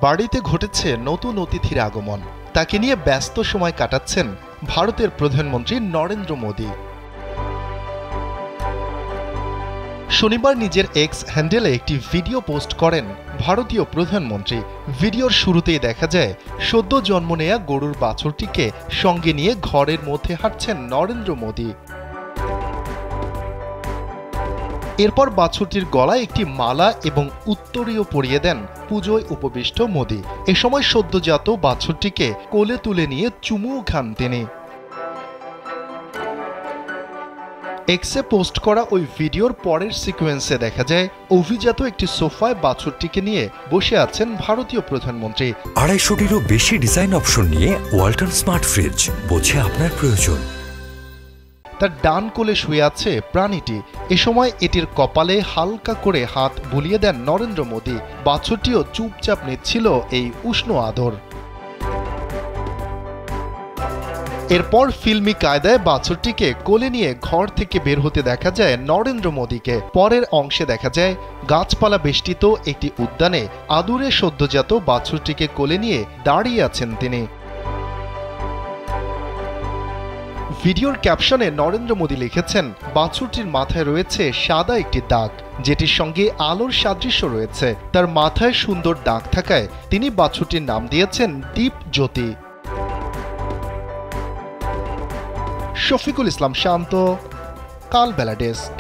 বাড়িতে ঘটেছে নতুন অতিথির আগমন। তাকে নিয়ে ব্যস্ত সময় কাটাচ্ছেন ভারতের প্রধানমন্ত্রী নরেন্দ্র মোদী। শনিবার নিজের এক্স হ্যান্ডেলে একটি ভিডিও পোস্ট করেন ভারতীয় প্রধানমন্ত্রী। ভিডিওর শুরুতেই দেখা যায় সদ্য জন্ম নেয়া গরুর বাছুরটিকে সঙ্গে নিয়ে ঘরের মধ্যে হাঁটছেন নরেন্দ্র মোদী। এরপর বাছুরটির গলায় একটি মালা এবং উত্তরীয় পরিয়ে দেন পুজোয় উপবিষ্ট মোদী। এ সময় সদ্যজাত বাছুরটিকে কোলে তুলে নিয়ে চুমুও খান তিনি। এক্সে পোস্ট করা ওই ভিডিওর পরের সিকোয়েন্সে দেখা যায় অভিজাত একটি সোফায় বাছুরটিকে নিয়ে বসে আছেন ভারতীয় প্রধানমন্ত্রী। 250-টিরও বেশি ডিজাইন অপশন নিয়ে ওয়ালটন স্মার্ট ফ্রিজ, বোঝে আপনার প্রয়োজন। তার ডান কোলে শুয়ে আছে প্রাণীটি। এ সময় এটির কপালে হালকা করে হাত বুলিয়ে দেন নরেন্দ্র মোদী। বাছুরটিও চুপচাপ নিচ্ছিল এই উষ্ণ আদর। এরপর ফিল্মি কায়দায় বাছুরটিকে কোলে নিয়ে ঘর থেকে বের হতে দেখা যায় নরেন্দ্র মোদীকে। পরের অংশে দেখা যায় গাছপালা বেষ্টিত একটি উদ্যানে আদুরে সদ্যজাত বাছুরটিকে কোলে নিয়ে দাঁড়িয়ে আছেন তিনি। ভিডিওর ক্যাপশনে নরেন্দ্র মোদী লিখেছেন, বাছুরটির মাথায় রয়েছে সাদা একটি দাগ, যেটির সঙ্গে আলোর সাদৃশ্য রয়েছে। তার মাথায় সুন্দর দাগ থাকায় তিনি বাছুরটির নাম দিয়েছেন দীপ জ্যোতি। শফিকুল ইসলাম শান্ত, কালবেলা ডেস্ক।